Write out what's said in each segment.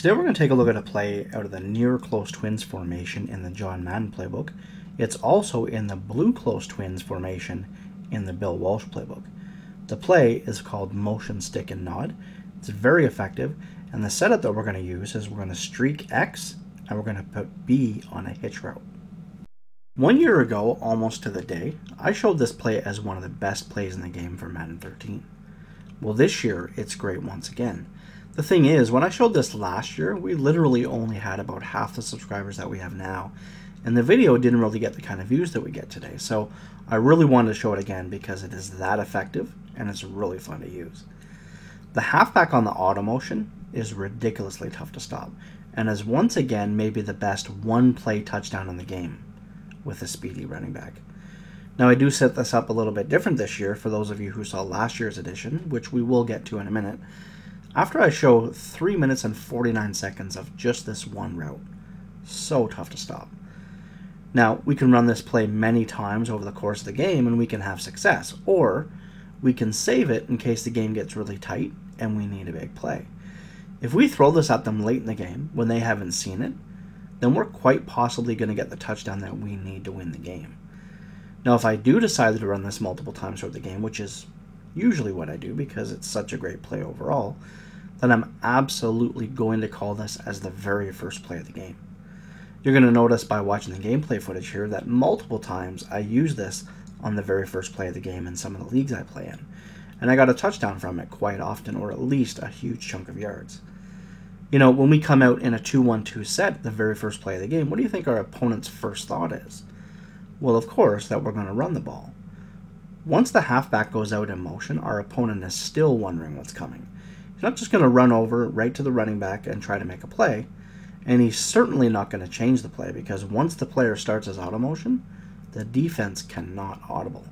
Today we're going to take a look at a play out of the near close twins formation in the John Madden playbook. It's also in the blue close twins formation in the Bill Walsh playbook. The play is called motion, stick, and nod. It's very effective, and the setup that we're going to use is we're going to streak X and we're going to put B on a hitch route. 1 year ago, almost to the day, I showed this play as one of the best plays in the game for Madden 13. Well, this year it's great once again. The thing is, when I showed this last year, we literally only had about half the subscribers that we have now, and the video didn't really get the kind of views that we get today. So I really wanted to show it again because it is that effective and it's really fun to use. The halfback on the auto motion is ridiculously tough to stop, and is once again maybe the best one-play touchdown in the game with a speedy running back. Now I do set this up a little bit different this year for those of you who saw last year's edition, which we will get to in a minute. After I show 3 minutes and 49 seconds of just this one route. So tough to stop. Now, we can run this play many times over the course of the game and we can have success, or we can save it in case the game gets really tight and we need a big play. If we throw this at them late in the game when they haven't seen it, then we're quite possibly going to get the touchdown that we need to win the game. Now, if I do decide to run this multiple times throughout the game, which is usually what I do because it's such a great play overall, then I'm absolutely going to call this as the very first play of the game. You're going to notice by watching the gameplay footage here that multiple times I use this on the very first play of the game in some of the leagues I play in, and I got a touchdown from it quite often, or at least a huge chunk of yards. You know, when we come out in a 2-1-2 set, the very first play of the game, what do you think our opponent's first thought is? Well, of course, that we're going to run the ball. Once the halfback goes out in motion, our opponent is still wondering what's coming. He's not just going to run over right to the running back and try to make a play, and he's certainly not going to change the play because once the player starts his auto motion, the defense cannot audible.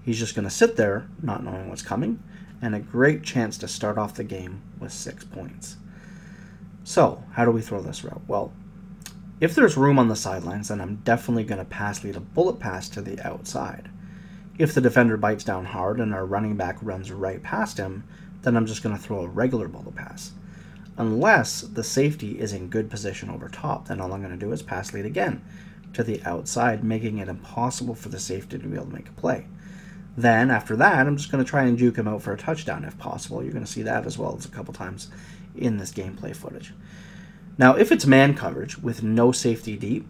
He's just going to sit there not knowing what's coming, and a great chance to start off the game with 6 points. So, how do we throw this route? Well, if there's room on the sidelines, then I'm definitely going to pass lead a bullet pass to the outside. If the defender bites down hard and our running back runs right past him, then I'm just going to throw a regular bullet pass. Unless the safety is in good position over top, then all I'm going to do is pass lead again to the outside, making it impossible for the safety to be able to make a play. Then, after that, I'm just going to try and juke him out for a touchdown if possible. You're going to see that as well as a couple times in this gameplay footage. Now, if it's man coverage with no safety deep,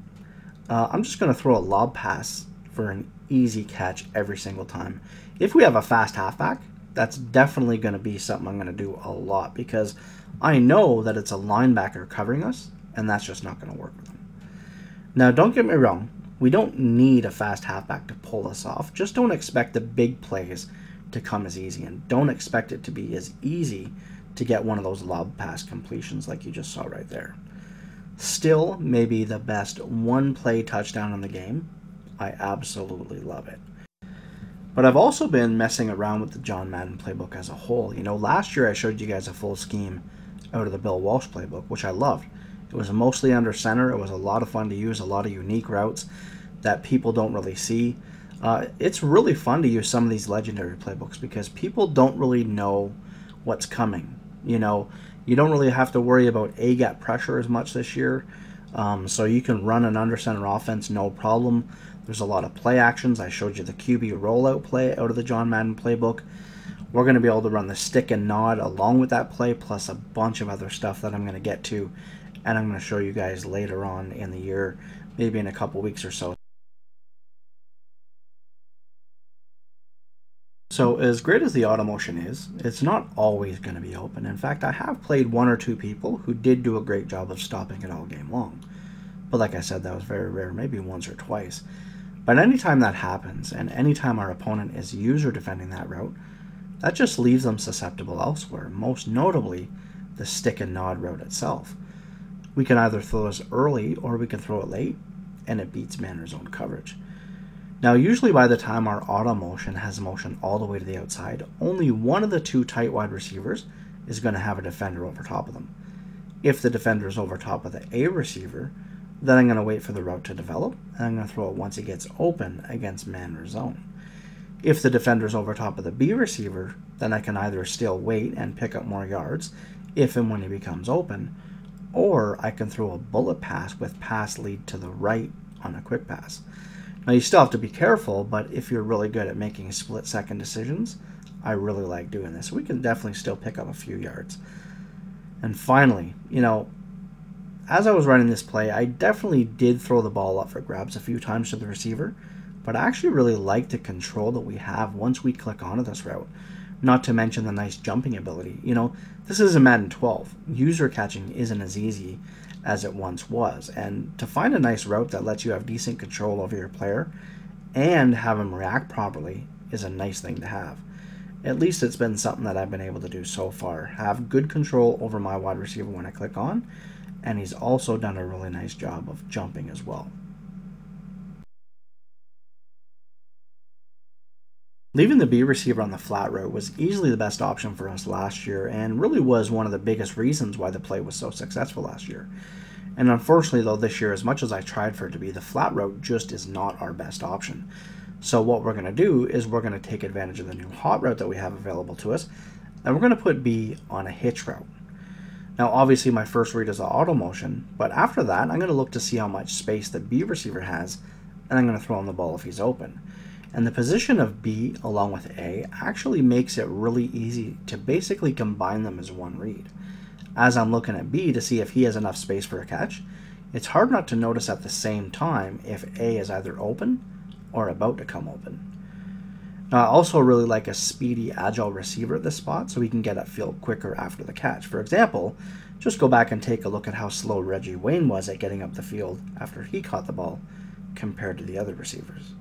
I'm just going to throw a lob pass for an easy catch every single time. If we have a fast halfback, that's definitely going to be something I'm going to do a lot because I know that it's a linebacker covering us, and that's just not going to work with them. Now, don't get me wrong. We don't need a fast halfback to pull us off. Just don't expect the big plays to come as easy, and don't expect it to be as easy to get one of those lob pass completions like you just saw right there. Still, maybe the best one-play touchdown in the game. I absolutely love it. But I've also been messing around with the John Madden playbook as a whole. You know, last year I showed you guys a full scheme out of the Bill Walsh playbook, which I loved. It was mostly under center. It was a lot of fun to use, a lot of unique routes that people don't really see. It's really fun to use some of these legendary playbooks because people don't really know what's coming. You know, you don't really have to worry about A-gap pressure as much this year, so you can run an under center offense no problem. There's a lot of play actions. I showed you the QB rollout play out of the John Madden playbook. We're going to be able to run the stick and nod along with that play, plus a bunch of other stuff that I'm going to get to, and I'm going to show you guys later on in the year, maybe in a couple weeks or so. So as great as the auto motion is, it's not always going to be open. In fact, I have played 1 or 2 people who did do a great job of stopping it all game long. But like I said, that was very rare, maybe once or twice. But anytime that happens, and anytime our opponent is user defending that route, that just leaves them susceptible elsewhere, most notably the stick and nod route itself. We can either throw this early or we can throw it late, and it beats man or zone coverage. Now, usually by the time our auto motion has motion all the way to the outside, only one of the 2 tight wide receivers is going to have a defender over top of them. If the defender is over top of the A receiver, then I'm going to wait for the route to develop, and I'm going to throw it once it gets open against man or zone. If the defender's over top of the B receiver, then I can either still wait and pick up more yards if and when he becomes open, or I can throw a bullet pass with pass lead to the right on a quick pass. Now you still have to be careful, but if you're really good at making split-second decisions, I really like doing this. We can definitely still pick up a few yards. And finally, as I was running this play, I definitely did throw the ball up for grabs a few times to the receiver, but I actually really like the control that we have once we click onto this route. Not to mention the nice jumping ability. This is a Madden 12. User catching isn't as easy as it once was, and to find a nice route that lets you have decent control over your player and have him react properly is a nice thing to have. At least it's been something that I've been able to do so far. Have good control over my wide receiver when I click on, and he's also done a really nice job of jumping as well. Leaving the B receiver on the flat route was easily the best option for us last year, and really was one of the biggest reasons why the play was so successful last year. And unfortunately though, this year, as much as I tried for it to be, the flat route just is not our best option. So what we're going to do is we're going to take advantage of the new hot route that we have available to us, and we're going to put B on a hitch route. Now obviously my first read is the auto motion, but after that I'm going to look to see how much space the B receiver has, and I'm going to throw him the ball if he's open. And the position of B along with A actually makes it really easy to basically combine them as one read. As I'm looking at B to see if he has enough space for a catch, it's hard not to notice at the same time if A is either open or about to come open. Now I also really like a speedy, agile receiver at this spot so he can get upfield quicker after the catch. For example, just go back and take a look at how slow Reggie Wayne was at getting up the field after he caught the ball compared to the other receivers.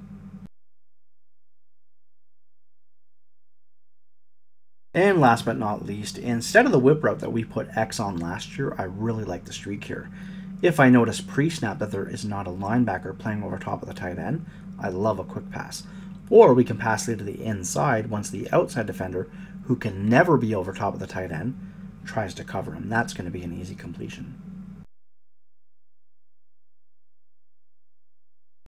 And last but not least, instead of the whip route that we put X on last year, I really like the streak here. If I notice pre-snap that there is not a linebacker playing over top of the tight end, I love a quick pass. Or we can pass lead to the inside once the outside defender, who can never be over top of the tight end, tries to cover him. That's going to be an easy completion.